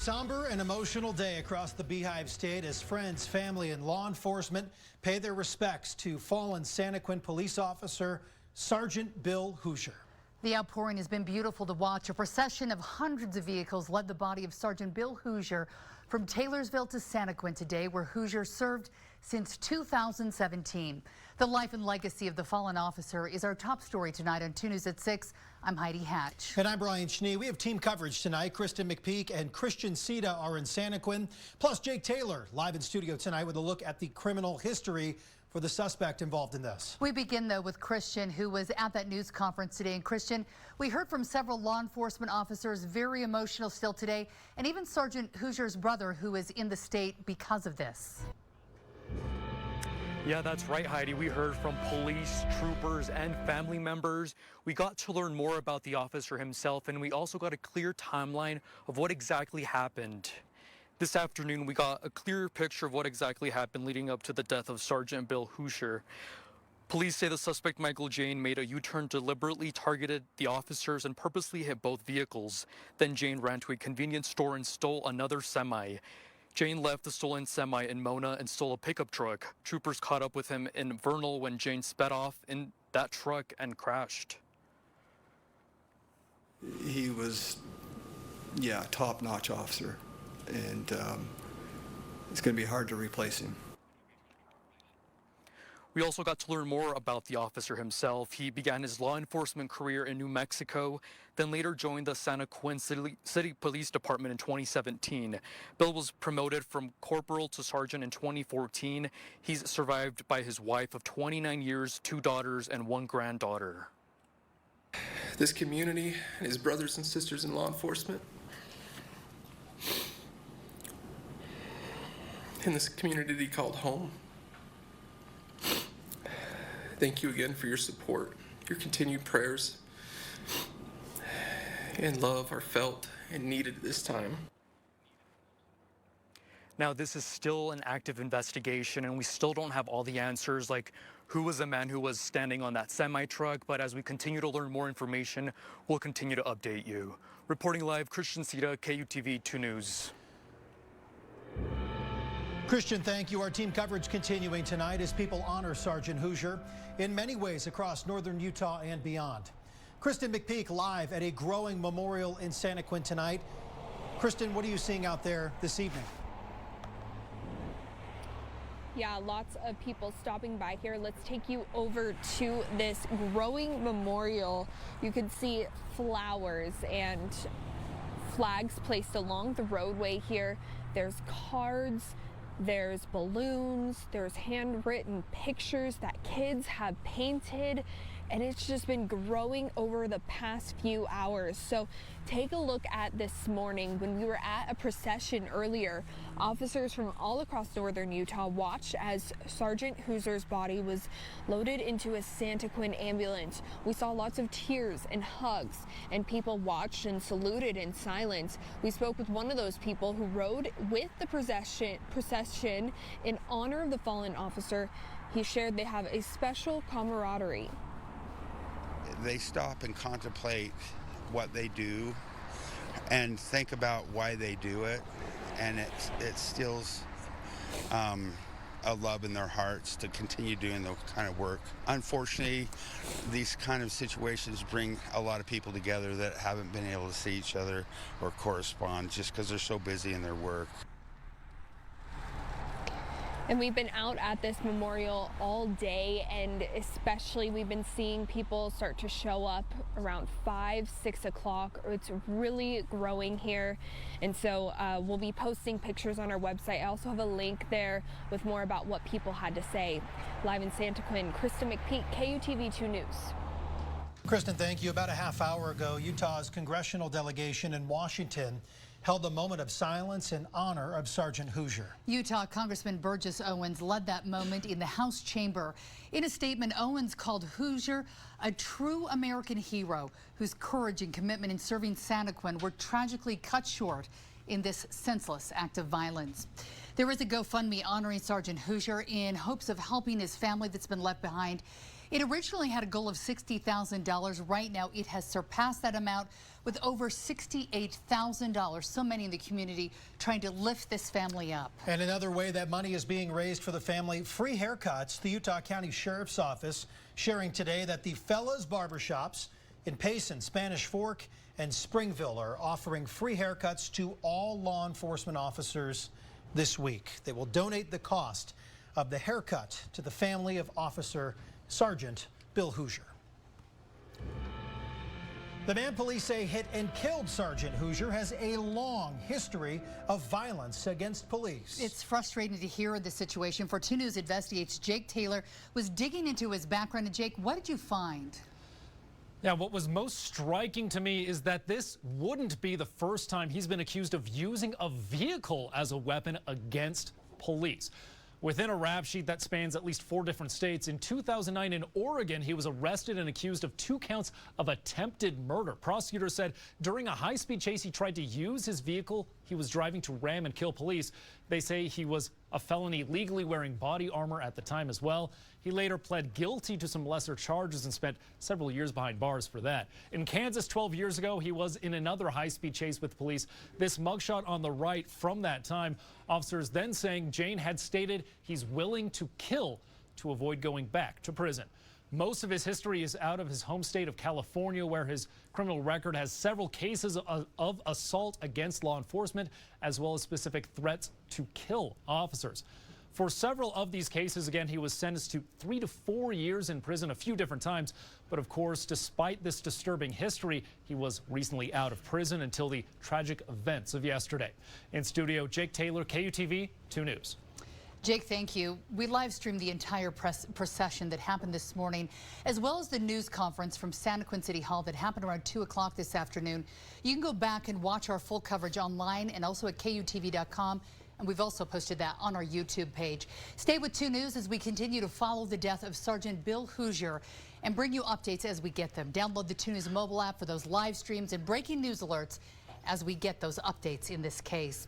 somber and emotional day across the Beehive State as friends, family, and law enforcement pay their respects to fallen Santaquin Police Officer Sergeant Bill Hooser. The outpouring has been beautiful to watch. A procession of hundreds of vehicles led the body of Sergeant Bill Hooser from Taylorsville to Santaquin today, where Hooser served since 2017. The life and legacy of the fallen officer is our top story tonight on 2 News at 6. I'm Heidi Hatch. And I'm Brian Schnee. We have team coverage tonight. Kristen McPeak and Christian Sita are in Santaquin, plus Jake Taylor live in studio tonight with a look at the criminal history for the suspect involved in this. We begin, though, with Christian, who was at that news conference today. And Christian, we heard from several law enforcement officers, very emotional still today, and even Sergeant Hooser's brother, who is in the state because of this. Yeah, that's right, Heidi. We heard from police, troopers, and family members. We got to learn more about the officer himself, and we also got a clear timeline of what exactly happened. This afternoon, we got a clearer picture of what exactly happened leading up to the death of Sergeant Bill Hooser. Police say the suspect, Michael Jane, made a U-turn, deliberately targeted the officers, and purposely hit both vehicles. Then Jane ran to a convenience store and stole another semi. Jane left the stolen semi in Mona and stole a pickup truck. Troopers caught up with him in Vernal when Jane sped off in that truck and crashed. He was, a top-notch officer, and it's going to be hard to replace him. We also got to learn more about the officer himself. He began his law enforcement career in New Mexico, then later joined the Santaquin City Police Department in 2017. Bill was promoted from corporal to sergeant in 2014. He's survived by his wife of 29 years, 2 daughters, and 1 granddaughter. This community and his brothers and sisters in law enforcement, in this community that he called home. Thank you again for your support. Your continued prayers and love are felt and needed at this time. Now, this is still an active investigation, and we still don't have all the answers, like who was the man who was standing on that semi-truck. But as we continue to learn more information, we'll continue to update you. Reporting live, Christian Sita, KUTV 2 News. Christian, thank you. Our team coverage continuing tonight as people honor Sergeant Hooser in many ways across northern Utah and beyond. Kristen McPeak live at a growing memorial in Santaquin tonight. Kristen, what are you seeing out there this evening? Yeah, lots of people stopping by here. Let's take you over to this growing memorial. You can see flowers and flags placed along the roadway here. There's cards. There's balloons, there's handwritten pictures that kids have painted, and it's just been growing over the past few hours. So take a look at this morning when we were at a procession earlier. Officers from all across northern Utah watched as Sergeant Hooser's body was loaded into a Santaquin ambulance. We saw lots of tears and hugs, and people watched and saluted in silence. We spoke with one of those people who rode with the procession in honor of the fallen officer. He shared they have a special camaraderie. They stop and contemplate what they do and think about why they do it, and it instills a love in their hearts to continue doing the kind of work. Unfortunately, these kind of situations bring a lot of people together that haven't been able to see each other or correspond just because they're so busy in their work. And we've been out at this memorial all day, and especially we've been seeing people start to show up around 5, 6 o'clock. It's really growing here. And so we'll be posting pictures on our website. I also have a link there with more about what people had to say. Live in Santaquin, Kristen McPeak, KUTV 2 News. Kristen, thank you. About a half hour ago, Utah's congressional delegation in Washington held a moment of silence in honor of Sergeant Hooser. Utah Congressman Burgess Owens led that moment in the House chamber. In a statement, Owens called Hooser a true American hero whose courage and commitment in serving Santaquin were tragically cut short in this senseless act of violence. There is a GoFundMe honoring Sergeant Hooser in hopes of helping his family that's been left behind. It originally had a goal of $60,000. Right now, it has surpassed that amount with over $68,000. So many in the community trying to lift this family up. And another way that money is being raised for the family, free haircuts. The Utah County Sheriff's Office sharing today that the Fellas Barbershops in Payson, Spanish Fork, and Springville are offering free haircuts to all law enforcement officers this week. They will donate the cost of the haircut to the family of Officer Sergeant Bill Hooser. The man police say hit and killed Sergeant Hooser has a long history of violence against police. It's frustrating to hear the situation. For 2 News Investigates, Jake Taylor was digging into his background. And Jake, what did you find? Yeah, what was most striking to me is that this wouldn't be the first time he's been accused of using a vehicle as a weapon against police. Within a rap sheet that spans at least 4 different states, in 2009 in Oregon, he was arrested and accused of 2 counts of attempted murder. Prosecutors said during a high-speed chase, he tried to use his vehicle he was driving to ram and kill police. They say he was a felony legally wearing body armor at the time as well. He later pled guilty to some lesser charges and spent several years behind bars for that. In Kansas 12 years ago, he was in another high-speed chase with police. This mugshot on the right from that time, officers then saying Jane had stated he's willing to kill to avoid going back to prison. Most of his history is out of his home state of California, where his criminal record has several cases of assault against law enforcement, as well as specific threats to kill officers. For several of these cases, again, he was sentenced to 3 to 4 years in prison a few different times. But of course, despite this disturbing history, he was recently out of prison until the tragic events of yesterday. In studio, Jake Taylor, KUTV 2 News. Jake, thank you. We live streamed the entire procession that happened this morning, as well as the news conference from Santaquin City Hall that happened around 2 o'clock this afternoon. You can go back and watch our full coverage online and also at KUTV.com. And we've also posted that on our YouTube page. Stay with 2 News as we continue to follow the death of Sergeant Bill Hooser and bring you updates as we get them. Download the 2 News mobile app for those live streams and breaking news alerts as we get those updates in this case.